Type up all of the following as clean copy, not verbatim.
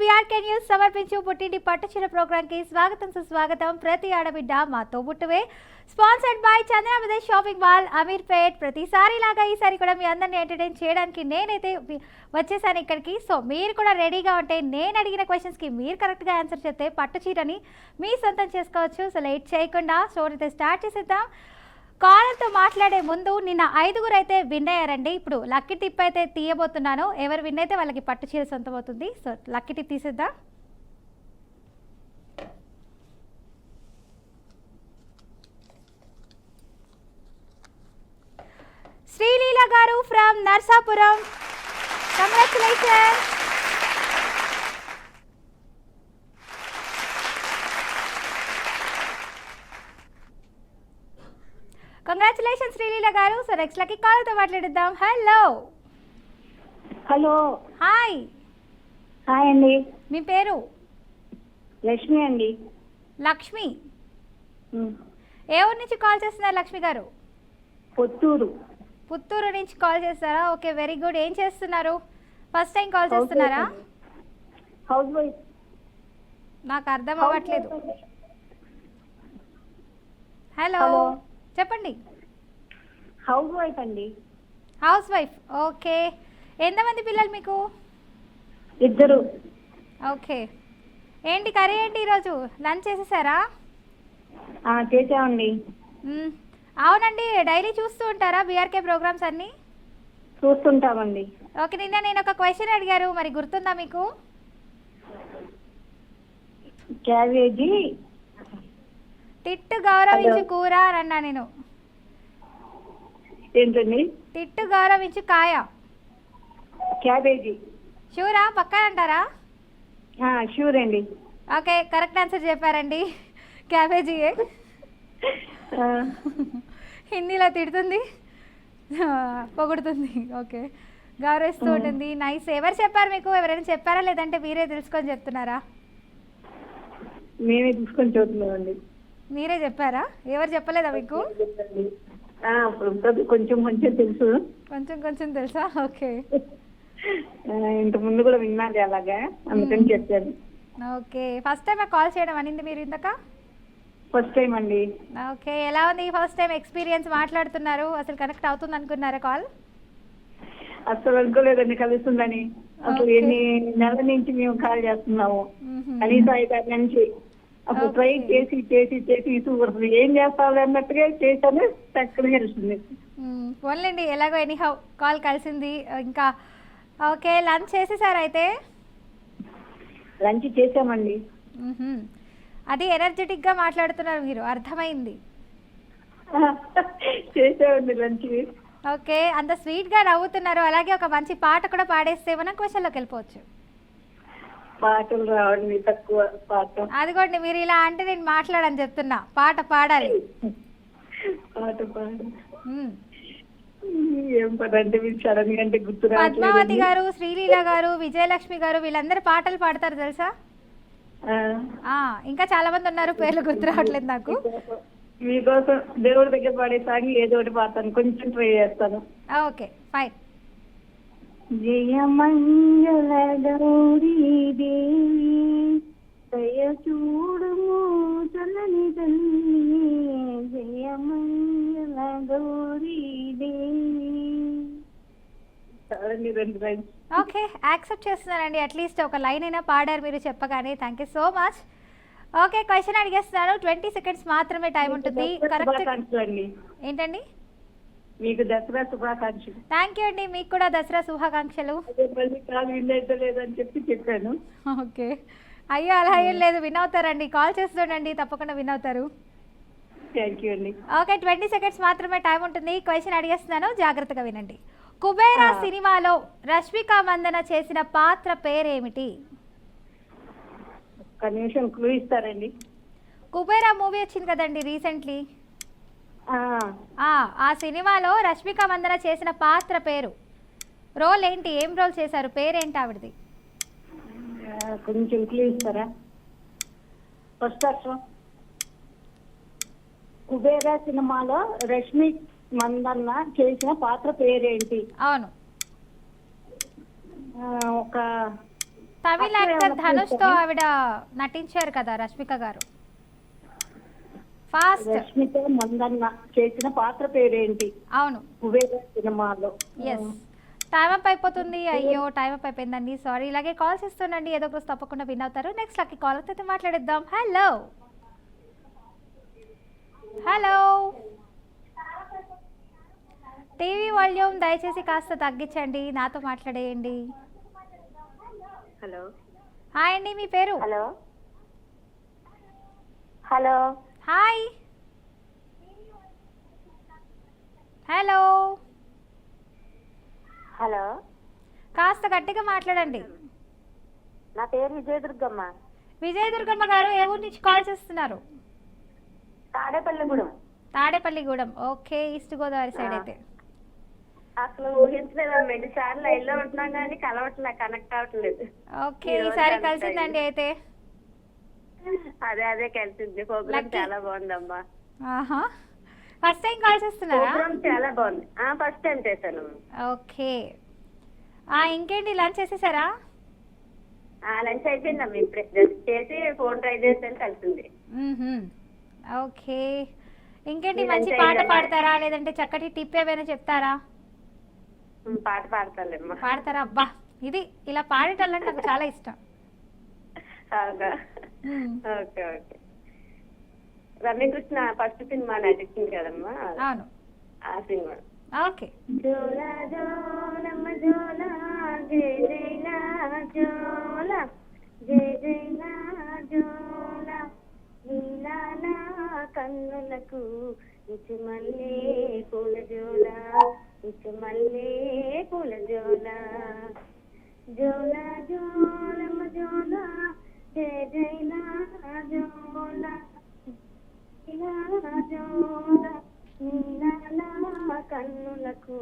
BRK news సమర్పించు పుట్టింటి పట్టుచీర programme కి స్వాగతం సుస్వాగతం. ప్రతి ఆడబిడ్డ మాతో పుట్టువే. స్పాన్సర్డ్ బై చంద్రామదే షాపింగ్ మాల్, అమీర్పేట్. ప్రతిసారి లాగా ఈసారి కూడా మీ అందరిని ఎంటర్టైన్ చేయడానికి నేనైతే వచ్చేసాను ఇక్కడికి. సో మీరు కూడా రెడీగా ఉంటే నేను అడిగిన క్వశ్చన్స్ కి మీరు కరెక్ట్ గా ఆన్సర్ చేస్తే పట్టుచీరని మీ సొంతం చేసుకోవచ్చు. సో లేట్ చేయకుండా స్టోరీ అయితే స్టార్ట్ చేసేద్దాం. కాలర్తో మాట్లాడే ముందు నిన్న 5గురు అయితే విన్ అయ్యారండి. ఇప్పుడు లక్కీ టిప్ అయితే తీయబోతున్నాను. ఎవరు విన్ అయితే వాళ్ళకి పట్టు చీర సొంతం అవుతుంది. సో లక్కీ టిప్ తీసేద్దాం. శ్రీలీల గారు from Narsapuram, congratulations. Congratulations Sreeleela గారు. సో నెక్స్ట్ లక్కీ కాల్తో మాట్లాడిద్దాం. Hello hello. హాయ్. హాయ్ అండి. మీ పేరు? లక్ష్మి అండి. లక్ష్మి. ఏ ఊరు నుంచి కాల్ చేస్తున్నారు లక్ష్మి గారు? పుత్తూరు. పుత్తూరు నుంచి కాల్ చేస్తారా? Okay, very good. ఏం చేస్తున్నారు? ఫస్ట్ టైం కాల్ చేస్తున్నారా? House wife. నాకు అర్థం అవ్వట్లేదు. హలో, చెప్పండి. హౌస్ వైఫ్ అండి. House wife. ఓకే, ఎంతమంది పిల్లలు మీకు? 2. ఓకే, ఏంటి కర్రీ ఏంటి ఈరోజు? లంచ్ చేసేసారా? చేసామండి. అవునండి, డైలీ చూస్తూ ఉంటారా బీఆర్కే ప్రోగ్రామ్స్ అన్నీ? చూస్తుంటామండి. ఓకే, నిన్న నేను ఒక క్వశ్చన్ అడిగారు, మరి గుర్తుందా మీకు? క్యాబేజీ. తిట్టు గౌరవించు కూర అని అన్నా నేను. ఏంటండి? తిట్టు గౌరవించు కాయ. క్యాబేజీ. షూరా? పక్కా అంటారా? షూర్ అండి. ఓకే, కరెక్ట్ ఆన్సర్ చెప్పారండి. క్యాబేజీయే. హిందీలో తిడుతుంది, పొగుడుతుంది. ఓకే, గౌరవిస్తూ ఉంటుంది. నైస్. ఎవరు చెప్పారు మీకు? ఎవరైనా చెప్పారా లేదంటే మీరే తెలుసుకొని చెప్తున్నారా? మేమే తీసుకొని చూస్తున్నామండి. మీరే చెప్పారా? ఎవరు చెప్పలేదా మీకు? కొంచెం కొంచెం తెలుసు. కొంచెం కొంచెం తెలుసా? ఓకే. ఇంత ముందు కూడా విన్నాను అలాగా, అందుకని చెప్పాను. ఓకే, ఫస్ట్ టైం కాల్ చేయడం అనింది మీరు ఇందాక? ఫస్ట్ టైం అండి. ఓకే, ఎలా ఉంది ఫస్ట్ టైం ఎక్స్పీరియన్స్? మాట్లాడుతున్నారు, అసలు కనెక్ట్ అవుతుంది అనుకున్నారా కాల్? అసలు అనుకోలేదండి కలుస్తుందని. అసలు ఎన్ని నెలల నుంచి మేము కాల్ చేస్తున్నాము, కనీసం 5 నుంచి. అసలు ట్రై చేసి చేసి చేసి ఇసుకుపడుతుంది. ఏం చేస్తావు అన్నట్టుగా చేశాను, చక్కగా కలిసింది. పోన్లేండి, ఎలాగో ఎనీహౌ కాల్ కలిసింది. ఇంకా ఓకే, లంచ్ చేసేసారు అయితే? లంచ్ చేసామండి. అది ఎనర్జెటిక్గా మాట్లాడుతున్నారు మీరు, అర్థమైంది. చేసామండి లంచ్. ఓకే, అంత స్వీట్గా నవ్వుతున్నారు. అలాగే ఒక మంచి పాట కూడా పాడేస్తే మనం క్వశ్చన్లోకి వెళ్ళిపోవచ్చు. పాటలు రావండి, తక్కువ పాట. అదిగోండి, మీరు ఇలా అంటే నేను మాట్లాడని చెప్తున్నా. పాట పాడాలి. పాట పాడు. ఏం పాట అంటే మీరు సడన్ గా అంటే గుర్తు రావట్లేదు. పద్మావతి గారు, శ్రీలీల గారు, విజయలక్ష్మి గారు వీళ్ళందరూ పాటలు పాడతారు తెలుసా? ఇంకా చాలా మంది ఉన్నారు, పేర్లు గుర్తు రావట్లేదు నాకు. మీకోసం దేవుడి దగ్గర పాడే సాంగ్ ఏదో ఒకటి పాడతాను, కొంచెం ట్రై చేస్తాను. Okay, fine. జయ మంగళ గౌరీ దేవి, దయ చూడుము చల్లని తల్లి, జయ మంగళ గౌరీ దేవి. చాలండి, 2 లైన్స్. ఓకే, యాక్సెప్ట్ చేస్తున్నానండి. అట్లీస్ట్ ఒక లైన్ అయినా పాడారు మీరు చెప్పగానే. Thank you so much. Okay, question అడిగేస్తున్నాను. 20 సెకండ్స్ మాత్రమే టైం ఉంటుంది. కరెక్ట్ ఏంటండి? మీకు దసరా శుభాకాంక్షలు. థ్యాంక్ యూ అండి, మీకు కూడా దసరా శుభాకాంక్షలు. లేదని చెప్పి చెప్పాను. ఓకే, అయ్యో అలా ఏం లేదు, విన్ అవుతారండి. కాల్ చేస్తుండండి, తప్పకుండా విన్ అవుతారు. థ్యాంక్ యూ అండి. ఓకే, 20 సెకండ్స్ మాత్రమే టైం ఉంటుంది. క్వశ్చన్ అడిగేస్తున్నాను, జాగ్రత్తగా వినండి. కుబేరా సినిమాలో రష్మిక మందన చేసిన పాత్ర పేరేమిటి? ఒక్క నిమిషం క్లూ ఇస్తారండి. కుబేరా మూవీ వచ్చింది కదండి రీసెంట్లీ. ఆ సినిమాలో రష్మిక మందన చేసిన పాత్ర పేరు, రోల్ ఏంటి? ఏం రోల్ చేశారు? పేరేంటి ఆవిడది? కొంచెం క్లూ ఇస్తారా? ఫస్ట్ అక్షరం. కుబేరా సినిమాలో రష్మి మందన్న చేసిన పాత్ర పేరేంటి? అవును, ఒక తమిళ యాక్టర్ ధనుష్తో ఆవిడ నటించారు కదా రష్మిక గారు. ఫాస్ట్. రష్మిక మందన్న చేసిన పాత్ర పేరేంటి? అవును. కుబేర సినిమాలో. ఎస్. టైం అప్ అయిపోతుంది. అయ్యో టైం అప్ అయిపోయిందండి, సారీ. ఇలాగే కాల్స్ ఇస్తుండండి, ఏదో ఒక రోజు తప్పకుండా విన్ అవుతారు. నెక్స్ట్ లక్కీ కాల్ అయితే మాట్లాడిద్దాం. హలో హలో, టీవీ వాల్యూమ్ దయచేసి కాస్త తగ్గించండి, నాతో మాట్లాడేయండి. హలో హాయ్ అండి, మీ పేరు? Hello hello hi. Hello hello కాస్త గట్టిగా మాట్లాడండి. నా పేరు విజయదుర్గమ్మ. విజయదుర్గమ్మ గారు ఏ ఊరు నుంచి కాల్ చేస్తున్నారు? Tadepalligudem. Tadepalligudem. Okay, east Godavari side అయితే. అసలు ఊహించలేదు, 2 సార్లు లైన్లో ఉంటున్నాం కానీ కలవట్లే, కనెక్ట్ అవ్వట్లేదు. ఓకే, ఈసారి కలిసిందండి అయితే. అదే కలిసింది. ప్రోగ్రామ్ చాలా బాగుందమ్మా. ఆహా, ఫస్ట్ టైం కాల్ చేస్తున్నారా? ప్రోగ్రామ్ చాలా బాగుంది. ఫస్ట్ టైం చేశాను. ఓకే. ఇంకేంటి, లంచ్ చేసేసారా? లంచ్ అయిపోయిందమ్మా, ఇప్పుడే జస్ట్ చేసి ఫోన్ ట్రై చేస్తాను, కలిసింది. ఓకే, ఇంకేంటి, మంచి పాట పాడతారా లేదంటే చక్కటి టిప్ ఏమైనా చెప్తారా? పాట పాడతాలేమ్మా. పాడతారా? అబ్బా, ఇది ఇలా పాడేటోళ్ళంటే నాకు చాలా ఇష్టం. అవునా? Okay okay. Ramya Krishna first cinema నటించింది కదమ్మా, అవును, ఆ సినిమా. ఓకే. జోలా జోలమ్మ జోలా, జై జైలా జోలా, జై జైలా జోలా, నీలానా కన్నులకు ఇచుమల్లే పూల జోలా, ఇచుమల్లే పూల జోలా, జోలా జోలమ్మ జోలా, జై జైలా జోలా, జోలా, నీలానా కన్నులకు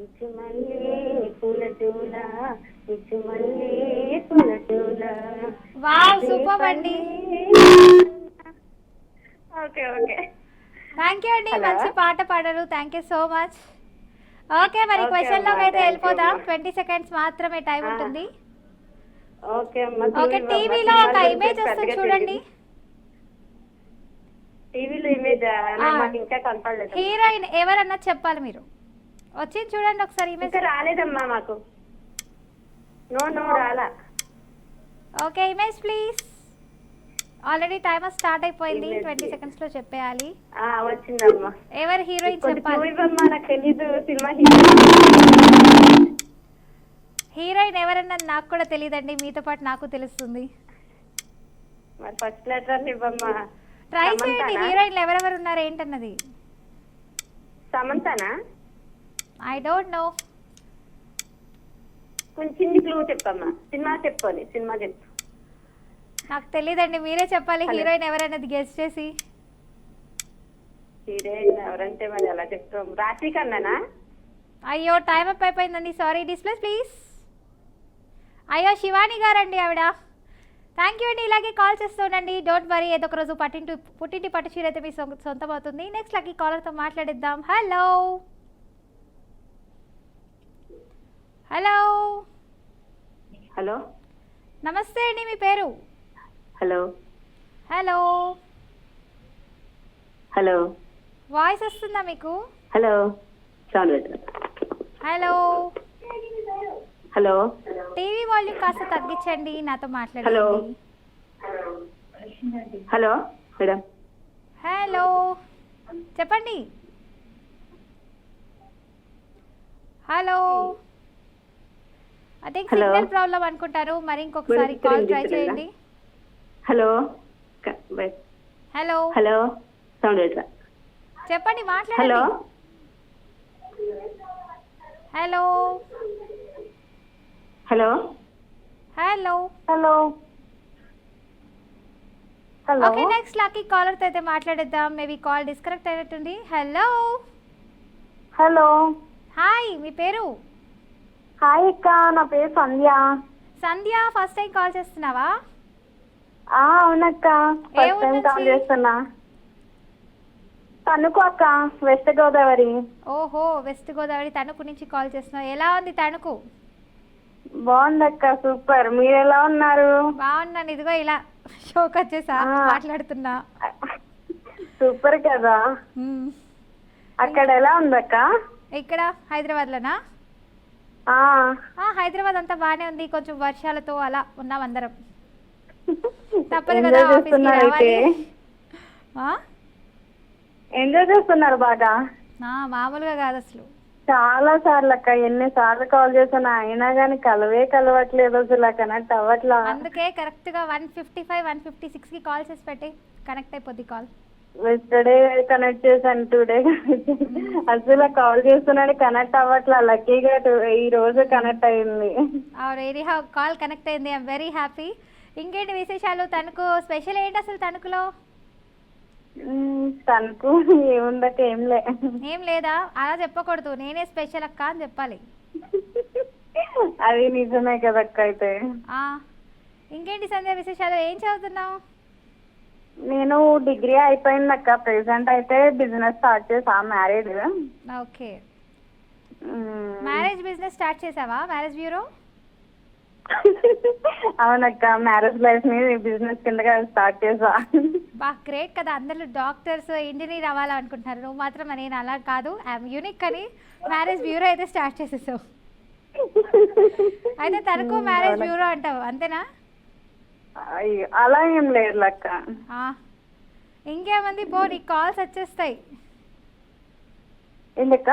ఇచుమల్లే పూల జోలా, ఇచుమల్లే పూల జోలా. వావ్, సూపర్ అండి. ఓకే ఓకే, థ్యాంక్ యూ అండి, Hello. మంచి పాట పాడారు. Thank you so much. Okay, మరి Okay, క్వశ్చన్ లోకి అమ్మా, అయితే thank you, వెళ్ళిపోదాం. అమ్మా. 20 సెకండ్స్ మాత్రమే టైం ఉంటుంది. ఓకే అమ్మా. ఓకే, టీవీలో ఒక ఇమేజ్ వస్తుంది చూడండి. టీవీలో ఇమేజ్ మాకు ఇంకా కనపడలేదు. హీరోయిన్ ఎవరన్నా చెప్పాలి మీరు. వచ్చింది చూడండి ఒకసారి ఇమేజ్. ఇంకా రాలేదమ్మా మాకు. నో రాలా. Okay, image please. Already timer start అయిపోయింది, Image. 20 సెకండ్స్ లో చెప్పేయాలి. వచ్చిందమ్మా. ఎవరు హీరోయిన్ కొంచెం చెప్పాలి. clue ఇవ్వమ్మా, నాకు తెలీదు సినిమా. హీరోయిన్ ఎవరన్నది నాకు కూడా తెలియదండి, మీతో పాటు నాకు తెలుస్తుంది. మరి ఫస్ట్ లెటర్ ఇవ్వమ్మా. ట్రై చేయండి, సమంతనా? హీరోయిన్లు ఎవరెవరు ఉన్నారు ఏంటన్నది. సమంతనా? I don't know. కొంచెం చిన్ని క్లూ చెప్పమ్మా. సినిమా చెప్పాలి, సినిమా చెప్పు. నాకు తెలియదండి, మీరే చెప్పాలి. Hello. హీరోయిన్ ఎవరన్నది గెస్ట్ చేసి. హీరోయిన్ ఎవరంటే మరి అలా చెప్తాం. రాశి కన్నానా? అయ్యో టైం అప్ అయిపోయిందండి, సారీ. Display please. అయ్యో శివాని గారండి ఆవిడ. థ్యాంక్ యూ అండి, ఇలాగే కాల్ చేస్తూ ఉండండి. డోంట్ వరీ, ఏదో ఒక రోజు పుట్టింటి పట్టు చీర అయితే మీ సొంతం అవుతుంది. నెక్స్ట్ లక్కీ కాలర్తో మాట్లాడిద్దాం. హలో హలో హలో నమస్తే అండి, మీ పేరు? హలో హలో, హలో వాయిస్ వస్తుందా మీకు? Hello hello, hello TV volume కాస్త తగ్గించండి, నాతో హలో మాట్లాడండి. Hello madam. హలో, చెప్పండి. హలో, అదే Hello. సిగ్నల్ ప్రాబ్లం అనుకుంటారు, మరి ఇంకొకసారి కాల్ ట్రై చేయండి. హలో హలో, హలో సౌండ్ పెట్టరా. చెప్పండి, హలో మాట్లాడండి. Hello hello hello. Hello hello okay, next lucky కాలర్తో అయితే మాట్లాడేద్దాం. మేబీ కాల్ డిస్కనెక్ట్ అయినట్టుంది. హలో హలో హాయ్, మీ పేరు? హాయ్ అక్క, నా పేరు Sandhya. Sandhya, first time call చేస్తున్నావా? అవునక్క, ఏ ఫస్ట్ ఊరు టైం కాల్ నుంచి? చేస్తున్నా. తణుకు అక్క, వెస్ట్ గోదావరి. ఓహో, వెస్ట్ గోదావరి తణుకు నుంచి కాల్ చేస్తున్నావు. ఎలా ఉంది తణుకు? బాగుందక్క, సూపర్. మీరు ఎలా ఉన్నారు? బాగున్నాను, ఇదిగో ఇలా షోకి వచ్చేసా ఆ. మాట్లాడుతున్నా. సూపర్ కదా. మ్మ్. అక్కడ ఎలా ఉందక్క? ఇక్కడ హైదరాబాద్లోనా? ఆ, హైదరాబాద్ అంతా బాగానే ఉంది, కొంచెం వర్షాలతో అలా ఉన్నాం అందరం. తప్పదు కదా ఎంజాయ్ ఆఫీస్కి చేస్తున్నారు అయితే. రావాలి. ఆ? ఎంజాయ్ చేస్తున్నారు బాగా. మామూలుగా కాదు అసలు. చాలా సార్లు అక్క, ఎన్నిసార్లు కాల్ చేశాను అయినా కానీ కలవట్లేదు, అసలు కనెక్ట్ అవ్వట్లా. అందుకే కరెక్ట్గా 155 156కి కాల్ చేసి పెట్టి కనెక్ట్ అయిపోద్ది కాల్. ఎస్టర్డే కనెక్ట్ చేశాను, టుడే అసలు కాల్ చేస్తున్నాడు కనెక్ట్ అవ్వట్లా. లక్కీగా ఈ రోజు కనెక్ట్ అయింది. ఎనీహౌ కాల్ కనెక్ట్ అయింది, ఐఎమ్ వెరీ హ్యాపీ. ఇంకేంటి విశేషాలు? తణుకు స్పెషల్ ఏంటి అసలు తణుకులో? తనకు ఏముందక్క, ఏం లేదా? అలా చెప్పకూడదు, నేనే స్పెషల్ అక్క అని చెప్పాలి. అది నిజమే కదక్క. అయితే ఆ, ఇంకేంటి సంధ్య విశేషాలు? ఏం చదువుతున్నావు? నేను డిగ్రీ అయిపోయిందక్క. ప్రెసెంట్ అయితే బిజినెస్ స్టార్ట్ చేసా, married. Okay, marriage business start చేసావా? Marriage bureau? అవునక్క, మ్యారేజ్ లైఫ్ ని బిజినెస్ కిందగా స్టార్ట్ చేసా. బా గ్రేట్ కదా, అందరూ డాక్టర్స్ ఇంజనీర్ అవ్వాలనుకుంటున్నారు, నువ్వు మాత్రం నేను అలా కాదు, ఐఎమ్ యూనిక్ అని మ్యారేజ్ బ్యూరో అయితే స్టార్ట్ చేసేసావు. అయితే తనకు మ్యారేజ్ బ్యూరో అంటావు అంతేనా? అయ్యో, అలా ఏం లేదు అక్క. ఇంకేమంది పో, నీకు కాల్స్ వచ్చేస్తాయి. ఎందుక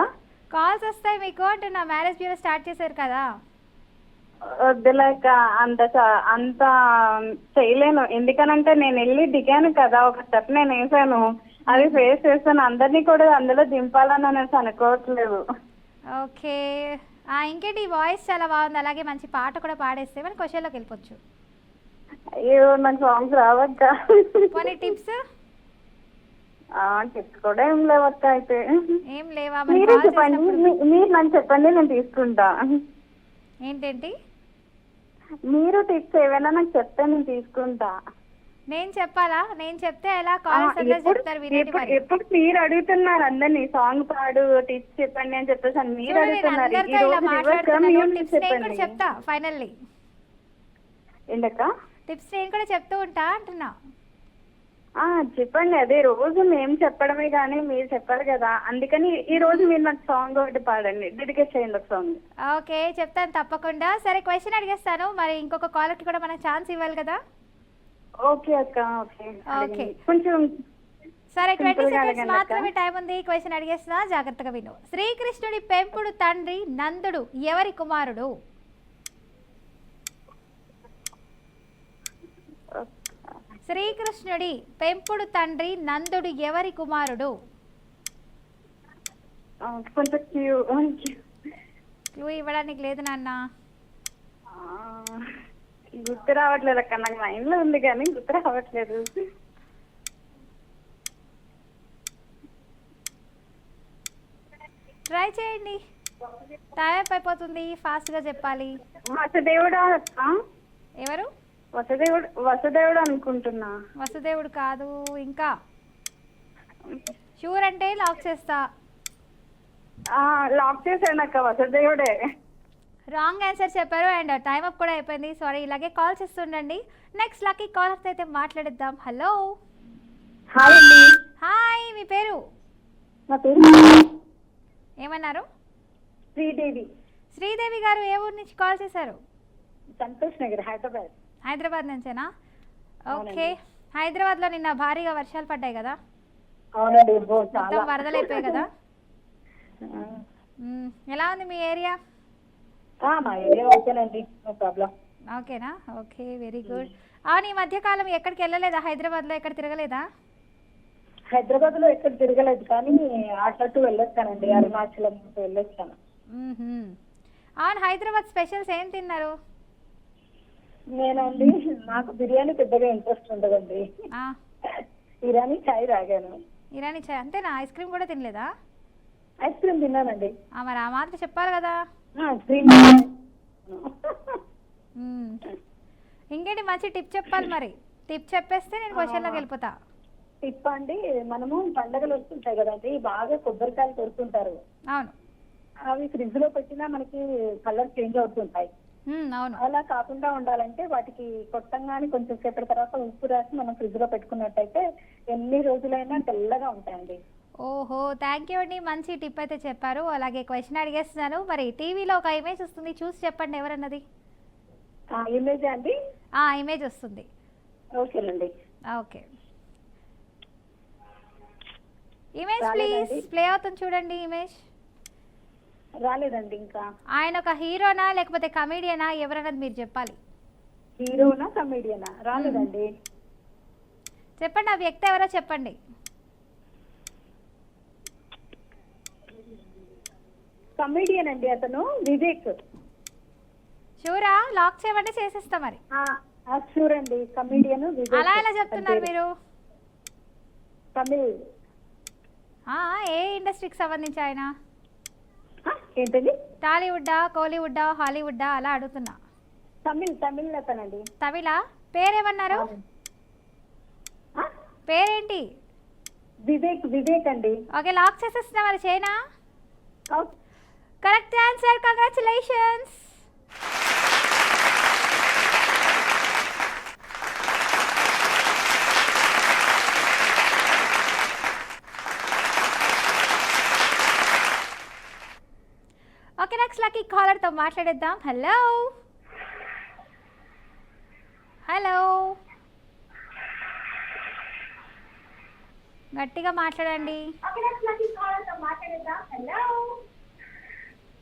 కాల్స్ వస్తాయి మీకు అంటున్నా, మ్యారేజ్ బ్యూరో స్టార్ట్ చేశారు కదా. వద్దులేక, అంత చేయలేను. ఎందుకనంటే నేను వెళ్ళి దిగాను కదా, ఒక స్టెప్ నేను వేసాను, అది ఫేస్ చేస్తాను. అందరినీ కూడా అందులో దింపాలని అనేసి అనుకోవట్లేదు. ఓకే, ఇంకేంటి వాయిస్ చాలా బాగుంది, అలాగే మంచి పాట కూడా పాడేస్తే మన క్వశ్చన్లోకి వెళ్ళిపోవచ్చు. అయ్యో, నాకు సాంగ్స్ రావక్క. కొన్ని టిప్స్? టిప్స్ కూడా ఏం లేవక్క. అయితే ఏం లేవా? మీరే చెప్పండి, మీరు నాకు చెప్పండి, నేను తీసుకుంటా. ఏంటేంటి? మీరు టిప్స్ ఏమైనా నాకు చెప్తే నేను తీసుకుంటా. నేను చెప్పాలా? నేను చెప్తే ఎలా? కాల్స్ అందరూ చెప్తారు, వినండి మరి. ఎప్పుడు మీరు అడుగుతున్నారు అందరినీ, సాంగ్ పాడు, టిప్స్ చెప్పండి అని చెప్పేసి మీరు అడుగుతున్నారు. టిప్స్ నేను కూడా చెప్తా ఫైనల్లీ. ఏంటక్క? టిప్స్ నేను కూడా చెప్తూ ఉంటా అంటున్నా. చెప్పండి. అదే రోజు మేము చెప్పడమే కానీ మీరు చెప్పారు కదా, అందుకని ఈ రోజు మీరు నాకు సాంగ్ ఒకటి పాడండి, డెడికేట్ చేయండి ఒక సాంగ్. ఓకే, చెప్తాను తప్పకుండా. సరే, క్వశ్చన్ అడిగేస్తాను, మరి ఇంకొక కాలర్కి కూడా మనకు ఛాన్స్ ఇవ్వాలి కదా. ఓకే అక్క. ఓకే, కొంచెం సరే, 20 seconds మాత్రమే టైం ఉంది. క్వశ్చన్ అడిగేస్తున్నా, జాగ్రత్తగా విను. శ్రీకృష్ణుడి పెంపుడు తండ్రి నందుడు ఎవరి కుమారుడు? శ్రీకృష్ణుడి పెంపుడు తండ్రి నందుడు ఎవరి కుమారుడు? కొంచెం క్లూ ఇవ్వడానికి లేదు నాన్న. గుర్తు రావట్లేదు అక్క, నాకు మైండ్ లో ఉంది కానీ గుర్తు రావట్లేదు. ట్రై చేయండి, టైం అయిపోతుంది, ఫాస్ట్ గా చెప్పాలి. వసుదేవుడా అక్క? ఎవరు? వసుదేవుడు అనుకుంటున్నా. వసుదేవుడు కాదు. ఇంకా షూర్ అంటే లాక్ చేస్తా. లాక్ చేశాను అక్క, వసుదేవుడే. రాంగ్ ఆన్సర్ చెప్పారు అండ్ టైం అప్ కూడా అయిపోయింది. సారీ, ఇలాగే కాల్ చేస్తుండండి. నెక్స్ట్ లక్కీ కాలర్తో అయితే మాట్లాడిద్దాం. హలో. హాయ్ అండి. హాయ్, మీ పేరు? నా పేరు ఏమన్నారు? శ్రీదేవి. శ్రీదేవి గారు ఏ ఊరు నుంచి కాల్ చేశారు? సంతోష్ నగర్, హైదరాబాద్. హైదరాబాద్ నుంచేనా? ఓకే, హైదరాబాద్లో నిన్న భారీగా వర్షాలు పడ్డాయి కదా. అవునండి, మొత్తం వరదలు అయిపోయాయి కదా. ఎలా ఉంది మీ ఏరియా? మా ఏరియా ఓకేనండి, నో ప్రాబ్లం. ఓకేనా? Okay, very good. అవును, ఈ మధ్యకాలం ఎక్కడికి వెళ్ళలేదా? హైదరాబాద్లో ఎక్కడ తిరగలేదా? హైదరాబాద్ లో ఎక్కడ తిరగలేదు కానీ అట్లట్టు వెళ్ళొచ్చానండి, అరుణాచలం వెళ్ళొచ్చాను. అవును, హైదరాబాద్ స్పెషల్స్ ఏం తిన్నారు? నేనండి, నాకు బిర్యానీ పెద్దగా ఇంట్రెస్ట్ ఉండదండి. ఇరానీ చాయ్ తాగాను. ఇరానీ చాయ్ అంతేనా? ఐస్ క్రీమ్ కూడా తినలేదా? ఐస్ క్రీమ్ తిన్నానండి. మరి ఆ మాత్రం చెప్పాలి కదా. ఇంకేంటి మంచి టిప్ చెప్పాలి మరి. టిప్ చెప్పేస్తే నేను క్వశ్చన్లోకి వెళ్ళిపోతా. టిప్ అండి, మనము పండగలు వస్తుంటాయి కదండి, బాగా కొబ్బరికాయలు కొడుతుంటారు. అవును. అవి ఫ్రిడ్జ్ లో పెట్టినా మనకి కలర్ చేంజ్ అవుతుంటాయి. అవును. అలా కాకుండా ఉండాలంటే వాటికి కొట్టంగానే కొంచెం సేపటి తర్వాత ఉప్పు రాసి మనం ఫ్రిడ్జ్ లో పెట్టుకున్నట్టయితే ఎన్ని రోజులైనా తెల్లగా ఉంటాయండి. ఓహో! థ్యాంక్ యూ అండి. మంచి టిప్ అయితే చెప్పారు. అలాగే క్వెషన్ అడిగేస్తున్నాను. మరి టీవీలో ఒక ఇమేజ్ వస్తుంది. చూసి చెప్పండి ఎవరన్నది? ఇమేజ్ అండి. ఇమేజ్ వస్తుంది. ఓకేనండి. ఓకే. Image please. ప్లే అవుతుంది చూడండి ఇమేజ్. రాలేదండి ఇంకా. ఆయన ఒక హీరోనా లేకపోతే కమీడియనా ఎవరన్నది మీరు చెప్పాలి. హీరోనా కమేడియనా? రాలేదండి. చెప్పండి ఆ వ్యక్తి ఎవరో చెప్పండి. కమేడియన్ అండి అతను, వివేక్. షూరా? లాక్ చేయమంటే చేసేస్తా మరి. షూర్ అండి, కమేడియన్ వివేక్. అలా ఎలా చెప్తున్నారు మీరు? తమిళ్. ఏ ఇండస్ట్రీకి సంబంధించి ఆయన? ఏంటండి? టాలీవుడ్డా, కోలీవుడ్డా, హాలీవుడ్డా అలా అడుగుతున్నా. తమిళ్ అతనండి. తమిళా? పేరేమన్నారు? పేరేంటి? వివేక్ అండి. ఓకే, లాక్ చేసేస్తున్నా మరి. చేయనా? Correct answer. Congratulations. Okay, next lucky కాలర్తో మాట్లాడేద్దాం. హలో హలో, గట్టిగా మాట్లాడండి.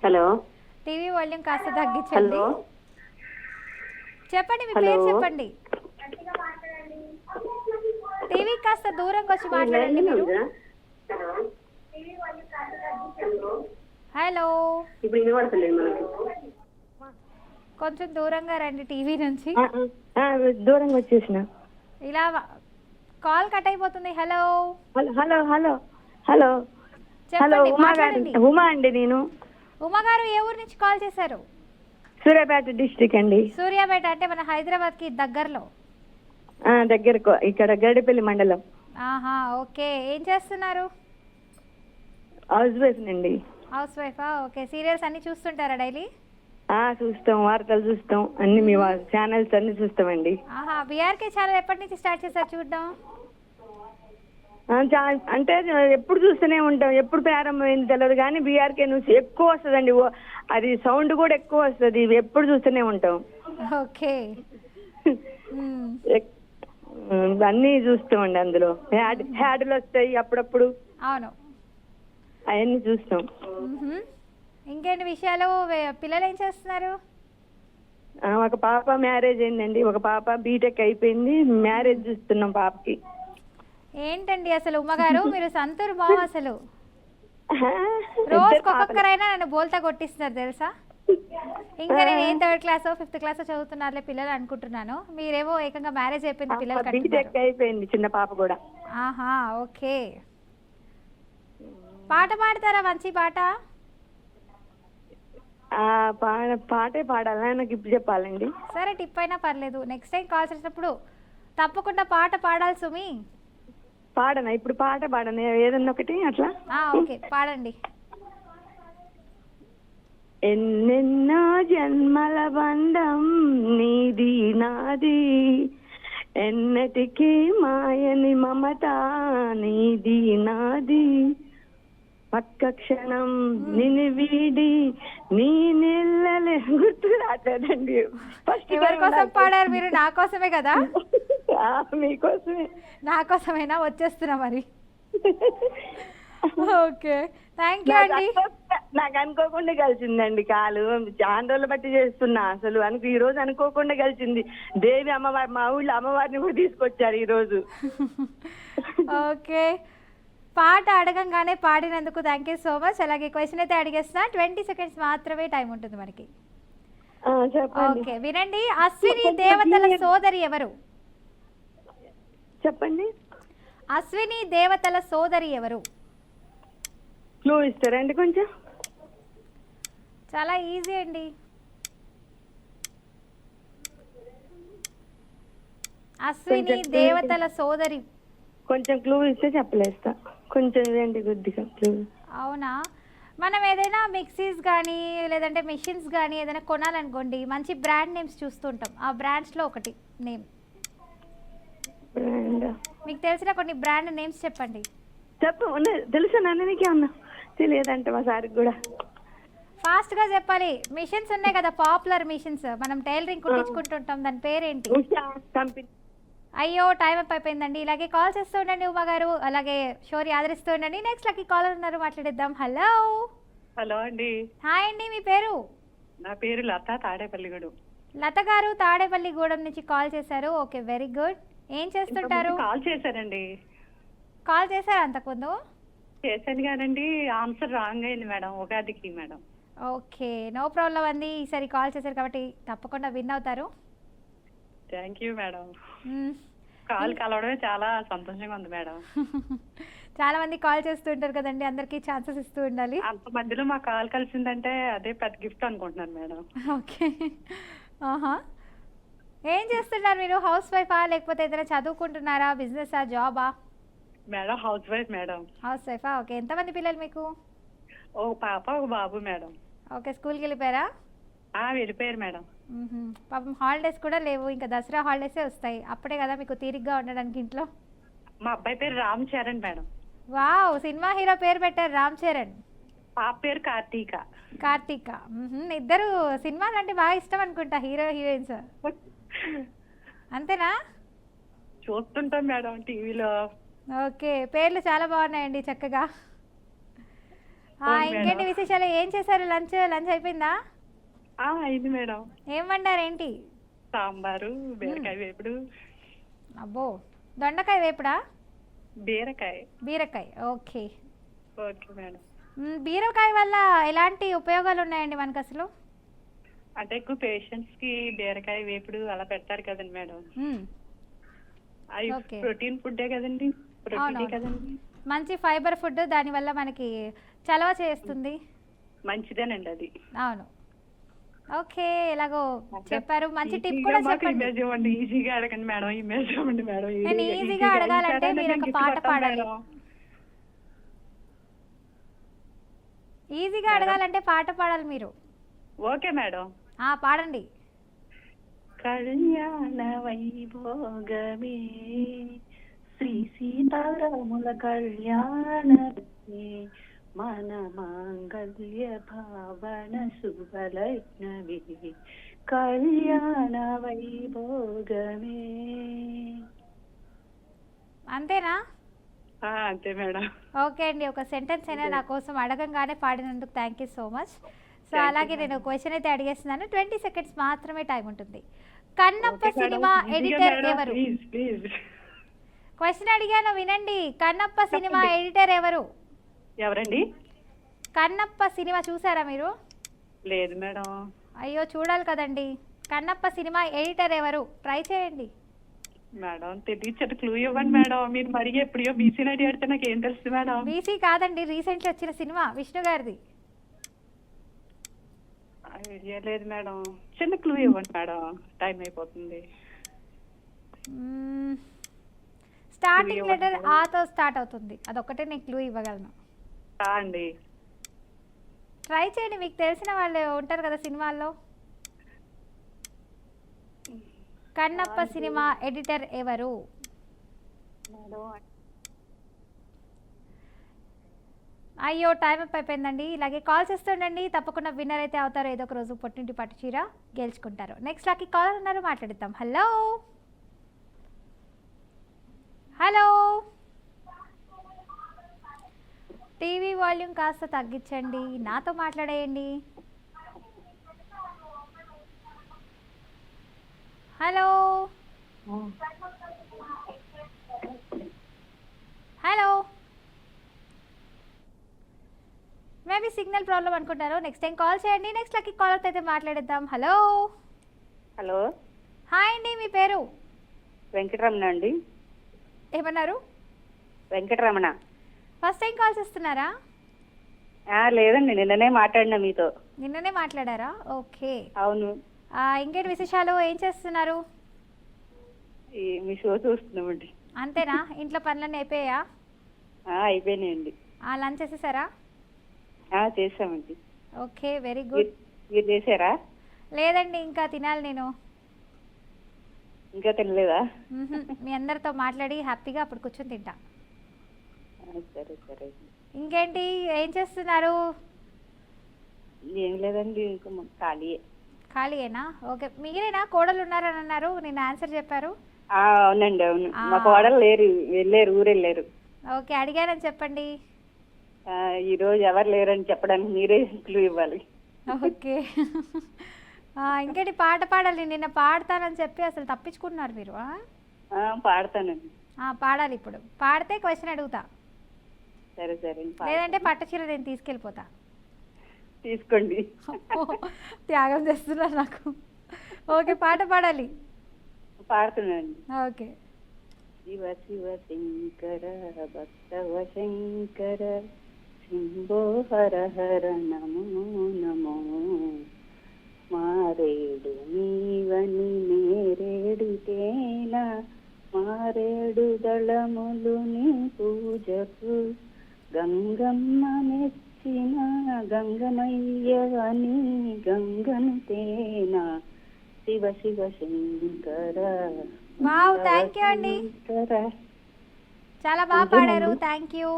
హలో, టీవీ వాల్యూమ్ కాస్త తగ్గించండి. చెప్పండి మీ పేరు చెప్పండి. టీవీ కాస్త దూరంగా వచ్చి మాట్లాడండి మీరు. హలో, ఇప్పుడు వినపడతలేదు మనకి. కొంచెం దూరంగా రండి టీవీ నుంచి. దూరంగా వచ్చేసిన. ఇలా కాల్ కట్ అయిపోతుంది. Hello hello hello hello hello, మాట్లాడండి. ఉమా అండి. నేను ఉమా గారు ఏ ఊరు నుంచి కాల్ చేశారు? సూర్యాపేట డిస్ట్రిక్ట్ అండి. సూర్యాపేట అంటే మన హైదరాబాద్ కి దగ్గరలో. దగ్గరకు, ఇక్కడ గడిపల్లి మండలం. ఓకే, ఏం చేస్తున్నారు? హౌస్ వైఫ్ అండి. హౌస్ వైఫా? ఓకే, సీరియల్స్ అన్ని చూస్తుంటారా డైలీ? చూస్తాం, వార్తలు చూస్తాం, అన్ని మీ ఛానల్స్ అన్ని చూస్తామండి. బీఆర్కే ఛానల్ ఎప్పటి నుంచి స్టార్ట్ చేశారు చూడడం? అంటే ఎప్పుడు చూస్తూనే ఉంటాం. ఎప్పుడు ప్రారంభమైంది తెలియదు కానీ బీఆర్కే న్యూస్ ఎక్కువ వస్తుందండి. అది సౌండ్ కూడా ఎక్కువ వస్తుంది. ఎప్పుడు చూస్తూనే ఉంటాం. ఓకే. అన్నీ చూస్తామండి. అందులో యాడ్లు వస్తాయి అప్పుడప్పుడు. అవును, అవన్నీ చూస్తాం. ఇంకేంటి విషయాలు? పిల్లలు ఏం చేస్తున్నారు? ఒక పాప మ్యారేజ్ అయిందండి. ఒక పాప బీటెక్ అయిపోయింది. మ్యారేజ్ చూస్తున్నాం పాపకి. ఏంటండి అసలు ఉమ్మగారు, మీరు సంతూరు బావ. అసలు రోజుకొక్కరైనా నన్ను బోల్తా కొట్టిస్తున్నారు తెలుసా. ఇంకా నేను ఏ 3rd క్లాసో 5th క్లాసో చదువుతున్నారులే పిల్లలు అనుకుంటున్నాను. మీరేమో ఏకంగా మ్యారేజ్ అయిపోయింది, పిల్లలు బీటెక్ అయిపోయింది చిన్న పాప కూడా. ఓకే. పాట పాడతారా? మంచి పాట. పాటే పాడాలా? నాకు ఇప్పుడు చెప్పాలండి. సరే, టిప్ అయినా పర్లేదు. నెక్స్ట్ టైం కాల్ చేసినప్పుడు తప్పకుండా పాట పాడాలి సుమి. పాడనా? ఇప్పుడు పాట పాడనా? ఏదన్నా ఒకటి అట్లా. ఓకే, పాడండి. ఎన్నెన్నో జన్మల బంధం నీది నాది, ఎన్నటికీ మాయని మమత నీది నాది, పక్క క్షణం నిన్ను వీడి నీ నెల్లలే. గుర్తు రాలేదండి. ఫస్ట్ ఎవరి కోసం పాడారు మీరు? నా కోసమే కదా? మీకోసమే. నా కోసమైనా వచ్చేస్తున్నా మరి. ఓకే, థ్యాంక్ యూ అండి. నాకు అనుకోకుండా కలిసిందండి కాలు. చాలా రోజులు బట్టి చేస్తున్నా. అసలు ఈ రోజు అనుకోకుండా కలిసింది. దేవి అమ్మవారి, మా ఊళ్ళో అమ్మవారిని కూడా తీసుకొచ్చారు ఈ రోజు. ఓకే, పాట అడగంగానే పాడినందుకు థ్యాంక్ యూ సో మచ్. అలాగే క్వశ్చన్ అయితే అడిగేస్తున్నా. 20 seconds మాత్రమే టైం ఉంటుంది మనకి. ఓకే, వినండి. అశ్విని దేవతల సోదరి ఎవరు? చెప్పండి. అశ్విని దేవతల సోదరి ఎవరు? క్లూ ఇస్తారండి కొంచెం? చాలా ఈజీ అండి. అశ్విని దేవతల సోదరి. కొంచెం క్లూ ఇస్తే చెప్పలేస్తా. కొంచెం ఇదేంటి కొద్దిగా క్లూ. అవునా? మనం ఏదైనా మిక్సీస్ కానీ లేదంటే మెషిన్స్ కానీ ఏదైనా కొనాలనుకోండి మంచి బ్రాండ్ నేమ్స్ చూస్తుంటాం. ఆ బ్రాండ్స్లో ఒకటి నేమ్ బ్రాండ్ మీకు తెలిసిన కొన్ని బ్రాండ్ నేమ్స్ చెప్పండి. చెప్పు తెలుసా నాన్న నీకేమన్నా? తెలియదంటే మా సార్కి కూడా. ఫాస్ట్గా చెప్పాలి. మిషన్స్ ఉన్నాయి కదా, పాపులర్ మిషన్స్, మనం టైలరింగ్ కుట్టించుకుంటుంటాం, దాని పేరేంటి? ఉషా కంపెనీ. అయ్యో టైం అప్ అయిపోయిందండి. ఇలాగే కాల్ చేస్తూ ఉండండి ఉమా గారు, అలాగే షోని ఆదరిస్తూ ఉండండి. నెక్స్ట్ లక్కీ కాలర్ ఉన్నారు, మాట్లాడిద్దాం. హలో. హలో అండి, హాయ్ అండి, మీ పేరు? నా పేరు లత, తాడేపల్లిగూడెం. లత గారు తాడేపల్లిగూడెం నుంచి కాల్ చేశారు. Okay, very good. ఏం చేస్తుంటారు? కాల్ చేశారండి. కాల్ చేశారు అంతకుముందు? చేశాను కానండి, ఆన్సర్ రాంగ్ అయింది మేడం, ఉగాదికి మేడం. ఓకే, నో ప్రాబ్లం అండి. ఈసారి కాల్ చేశారు కాబట్టి తప్పకుండా విన్ అవుతారు. Thank you madam. Hmm. Call కలవడమే చాలా సంతోషంగా ఉంది మేడం. చాలా మంది కాల్ చేస్తూ ఉంటారు కదండి, అందరికీ ఛాన్సెస్ ఇస్తూ ఉండాలి. అంత మధ్యలో మా కాల్ కలిసిందంటే అదే పెద్ద గిఫ్ట్ అనుకుంటున్నాను మేడం. ఓకే. ఆహా. ఏం చేస్తున్నారు మీరు? హౌస్ వైఫా లేకపోతే ఏదైనా చదువుకుంటున్నారా? బిజినెసా, జాబా? Madam house wife madam. House వైఫా. ఓకే, ఎంతమంది పిల్లలు మీకు? ఓ పాప ఒక బాబు మేడం. ఓకే, స్కూల్కి వెళ్ళిపోయారా? వెళ్ళిపోయారు మేడం. పాపం హాలిడేస్ కూడా లేవు, ఇంకా దసరా హాలిడేసే వస్తాయి, అప్పుడే కదా మీకు తీరిగ్గా ఉండడానికి ఇంట్లో. మా అబ్బాయి పేరు Ram Charan madam. Wow, cinema hero పేరు పెట్టారు, రామ్ చరణ్. పాప పేరు కార్తీక. కార్తీక. ఇద్దరు సినిమాలు అంటే బాగా ఇష్టం అనుకుంటా, హీరో హీరోయిన్స్. అంతేనా? చూస్తుంటాం మేడం టీవీలో. ఓకే, పేర్లు చాలా బాగున్నాయండి, చక్కగా. అవును ఇంకేంటి మేడం. విశేషాలు? ఏం చేశారు? లంచ్ అయిపోయిందా? అయింది మేడం. ఏం వండారేంటి? సాంబారు, బీరకాయ వేపుడు. అబ్బో, దొండకాయ వేపుడా? బీరకాయ. బీరకాయ. ఓకే. Okay madam. బీరకాయ వల్ల ఎలాంటి ఉపయోగాలు ఉన్నాయండి మనకు అసలు? అంటే ఎక్కువ పేషెంట్స్ కి బీరకాయ వేపుడు అలా పెడతారు కదండి మేడం. మ్మ్. అవి ఓకే. ప్రోటీన్ ఫుడ్డే కదండి, ప్రోటీన్ అవునవును. కదండి. మంచి ఫైబర్ ఫుడ్, దానివల్ల మనకి చలవ చేస్తుంది. మంచిదేనండి అది. అవును. ఓకే, ఎలాగో చెప్పారు. మంచి టిప్ కూడా చెప్పండి. ఇమేజ్ ఇవ్వండి, ఈజీగా అడగండి మేడం, ఇమేజ్ ఇవ్వండి మేడం. నేను ఈజీగా అడగాలంటే మీరు ఒక పాట పాడాలి. ఈజీగా అడగాలంటే పాట పాడాలి మీరు. Okay madam. పాడండి. కళ్యాణ వైభోగమే శ్రీ సీతారాముల కళ్యాణమే మన మాంగళ్య భావన శుభలగ్నమే కళ్యాణ వైభోగమే. అంతేనా? అంతే మేడం. ఓకే అండి, ఒక సెంటెన్స్ అయినా నా కోసం అడగంగానే పాడినందుకు thank you so much. So అలాగే నేను క్వశ్చన్ అయితే అడిగేస్తున్నాను, 20 సెకండ్స్ మాత్రమే టైం ఉంటుంది. కన్నప్ప సినిమా ఎడిటర్ ఎవరు? ప్లీజ్. క్వశ్చన్ అడిగాను, వినండి. కన్నప్ప సినిమా ఎడిటర్ ఎవరు? ఎవరండి? కన్నప్ప సినిమా చూసారా మీరు? లేదు మేడం. అయ్యో, చూడాలి కదండి. కన్నప్ప సినిమా ఎడిటర్ ఎవరు? ట్రై చేయండి మేడం. తెలియదు, క్లూ ఇవ్వండి మేడం. మీరు మరి ఎప్పుడో బీసీ నడి అడితే నాకు ఏం తెలుస్తుంది మేడం? బీసీ కాదండి, రీసెంట్లీ వచ్చిన సినిమా, విష్ణు గారిది. ఐడియా లేదు మేడం, చిన్న క్లూ ఇవ్వండి మేడం, టైం అయిపోతుంది. స్టార్టింగ్ లెటర్ ఆతో స్టార్ట్ అవుతుంది, అదొక్కటే నేను క్లూ ఇవ్వగలను. అండి ట్రై చేయండి, మీకు తెలిసిన వాళ్ళు ఉంటారు కదా సినిమాల్లో. కన్నప్ప సినిమా ఎడిటర్ ఎవరు? అయ్యో, టైం అప్ అయిపోయిందండి. ఇలాగే కాల్ చేస్తుండండి, తప్పకుండా విన్నర్ అయితే అవుతారు. ఏదో ఒక రోజు పొట్టింటి పట్టు చీర గెలుచుకుంటారు. నెక్స్ట్ లాకి కాలర్ ఉన్నారు, మాట్లాడిద్దాం. హలో. హలో, టీవీ వాల్యూమ్ కాస్త తగ్గించండి, నాతో మాట్లాడేయండి. Hello. Hello, maybe signal problem అనుకుంటారు. నెక్స్ట్ టైం కాల్ చేయండి. నెక్స్ట్ లక్కీ కాలర్ అయితే మాట్లాడేద్దాం. హలో. హలో, హాయ్ అండి, మీ పేరు? వెంకటరమణ అండి. ఏమన్నారు? వెంకటరమణ. ఫస్ట్ టైం కాల్ చేస్తున్నారా? లేదండి, నిన్ననే మాట్లాడినా మీతో. నిన్ననే మాట్లాడారా? ఓకే. అవును. ఇంకేంటి విశేషాలు? ఏం చేస్తున్నారు? మీ షో చూస్తున్నామండి. అంతేనా? ఇంట్లో పనులన్నీ అయిపోయాయా? అయిపోయినాయండి. లంచ్ చేసేసారా? చేసామండి. Okay, very good. మీరు చేశారా? లేదండి, ఇంకా తినాలి నేను. ఇంకా తినలేదా? మీ అందరితో మాట్లాడి హ్యాపీగా అప్పుడు కూర్చొని తింటా. సరే సరే. ఇంకేంటి, ఏం చేస్తున్నారు? ఏం లేదండి, ఇంకా ఖాళీయే. ఖాళీయేనా? ఓకే, మీరేనా కోడలు ఉన్నారని అన్నారు, నేను ఆన్సర్ చెప్పారు. అవునండి, అవును. మా కోడలు లేరు, వెళ్ళారు, ఊరు వెళ్ళారు. ఓకే, అడిగానని చెప్పండి. ఈ రోజు ఎవరు లేరని చెప్పడానికి మీరే క్లూ ఇవ్వాలి. ఓకే. ఇంకేంటి, పాట పాడాలి. నిన్న పాడతానని చెప్పి అసలు తప్పించుకుంటున్నారు మీరు. పాడతానండి. పాడాలి, ఇప్పుడు పాడితే క్వశ్చన్ అడుగుతా. సరే సరే. లేదంటే పట్టు చీర నేను తీసుకెళ్ళిపోతా. తీసుకోండి. త్యాగం చేస్తున్నారు నాకు. ఓకే, పాట పాడాలి. పాడుతున్నాండి. ఓకే. శివ శివ శంకర భక్తవ శంకర శంభో హర హర నమో నమో మారేడు నీవని నేరేడితేనా మారేడు దళములు నీ పూజకు గంగమ్మ మెచ్చిన గంగమయ్యవని గంగను తేనా Shiva Shiva Shankara. Wow, thank you అండి, చాలా బాగా పాడారు. Thank you.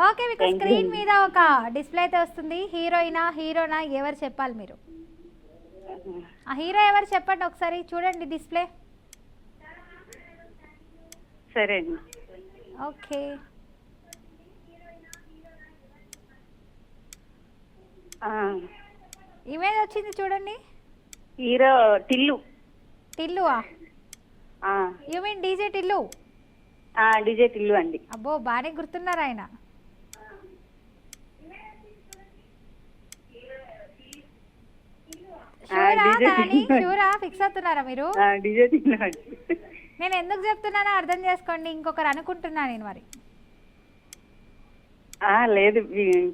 ఓకే, మీకు స్క్రీన్ మీద ఒక డిస్ప్లే అయితే వస్తుంది. హీరోయినా హీరోనా ఎవరు చెప్పాలి మీరు. ఆ హీరో ఎవరు చెప్పండి ఒకసారి, చూడండి డిస్ప్లే. సరే అండి. ఓకే. ఇమేజ్ వచ్చింది చూడండి. హీరో టిల్లు. టిల్లువా? You mean DJ Tillu? DJ Tillu అండి. అబ్బో, బాగానే గుర్తున్నారు ఆయన. షూరా ఫిక్స్ అవుతున్నారా మీరు? డీజే టిల్లు అండి. నేను ఎందుకు చెప్తున్నానో అర్థం చేసుకోండి, ఇంకొకరు అనుకుంటున్నా నేను మరి. లేదు,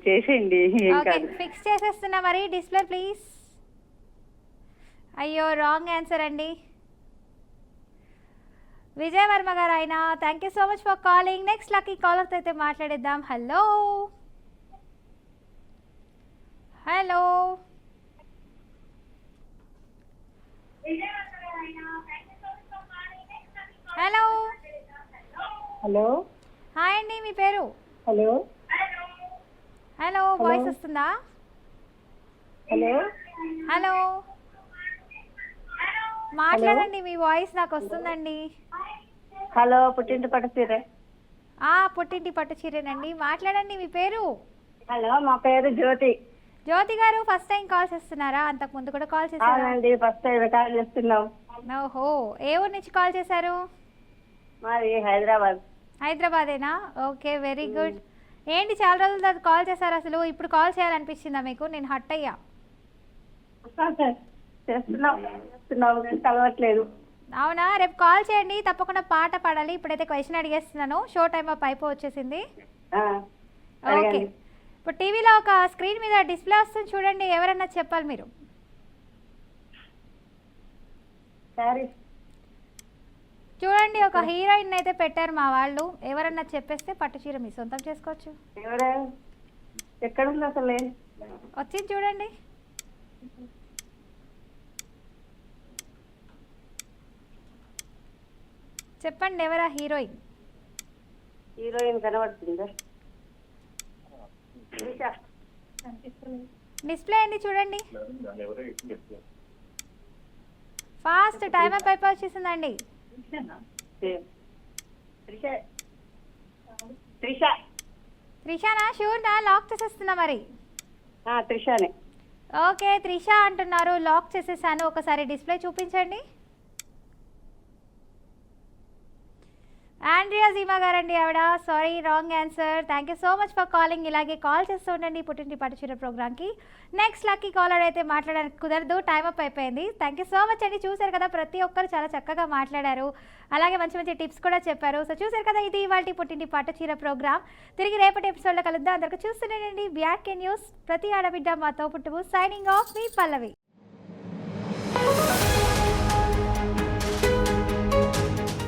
చేసేయండి. ఓకే, ఫిక్స్ చేసేస్తున్నా మరి. Display please. అయ్యో, రాంగ్ ఆన్సర్ అండి. విజయ్ వర్మ గారు ఆయన. Thank you so much for calling. Next lucky కాలర్తో అయితే మాట్లాడేద్దాం. Hello hello hello hello, hi అండి, మీ పేరు? హలో హలో, వాయిస్ వస్తుందా? హలో హలో, మాట్లాడండి, మీ వాయిస్ నాకు వస్తుందండి. హలో, పుట్టింటి పట్టు చీర. పుట్టింటి పట్టు చీరేనండి, మాట్లాడండి. మీ పేరు? హలో, మా పేరు జ్యోతి. జ్యోతి గారు, ఫస్ట్ టైం కాల్ చేస్తున్నారా? అంతకు ముందు కూడా కాల్ చేశారా? ఫస్ట్ టైం కాల్ చేస్తున్నాం. ఓహో, ఏ ఊరు నుంచి కాల్ చేశారు? మాది హైదరాబాద్. హైదరాబాదేనా? Okay, very good. ఏంటి, చాలా రోజుల తర్వాత కాల్ చేశారు. అసలు ఇప్పుడు కాల్ చేయాలనిపించిందా మీకు? నేను హట్ అయ్యా. కలవట్లేదు. అవునా? రేపు కాల్ చేయండి, తప్పకుండా పాట పాడాలి. ఇప్పుడైతే క్వశ్చన్ అడిగేస్తున్నాను. షో టైం అప్ వచ్చేసింది. ఓకే, ఇప్పుడు టీవీలో ఒక స్క్రీన్ మీద డిస్ప్లే వస్తుంది చూడండి, ఎవరన్నా చెప్పాలి మీరు. చూడండి, ఒక హీరోయిన్ అయితే పెట్టారు మా వాళ్ళు. ఎవరన్నా చెప్పేస్తే పట్టు చీర మీ సొంతం చేసుకోవచ్చు. ఎక్కడ ఉంది అసలు? వచ్చింది చూడండి. చెప్పండి, ఎవరా హీరోయిన్? హీరోయిన్ కనబడుతుందా? డిస్ప్లే అండి, చూడండి. ఫాస్ట్ టైం అప్ వచ్చేసిందండి. త్రిషానా? షూర్నా? లాక్ చేసేస్తున్నా మరి. త్రిషానే. ఓకే, త్రిష అంటున్నారు, లాక్ చేసేసాను. ఒకసారి డిస్ప్లే చూపించండి. ఆండ్రియా జీమా గారండి ఆవిడ. Sorry, wrong answer. Thank you so much for calling. ఇలాగే కాల్ చేస్తూ ఉండండి పుట్టింటి పట్టు చీర ప్రోగ్రామ్కి. నెక్స్ట్ లక్కీ కాలర్ అయితే మాట్లాడడానికి కుదరదు, టైం అప్ అయిపోయింది. థ్యాంక్ యూ సో మచ్ అండి. చూశారు కదా, ప్రతి ఒక్కరు చాలా చక్కగా మాట్లాడారు, అలాగే మంచి మంచి టిప్స్ కూడా చెప్పారు. సో చూశారు కదా, ఇది ఇవాళ పుట్టింటి పట్టు చీర ప్రోగ్రామ్. తిరిగి రేపటి ఎపిసోడ్లో కలుద్దాం. అందరికీ చూస్తూనేనండి BRK న్యూస్. ప్రతి ఆడబిడ్డ మాతో పుట్టువు. సైనింగ్ ఆఫ్, మీ పల్లవి.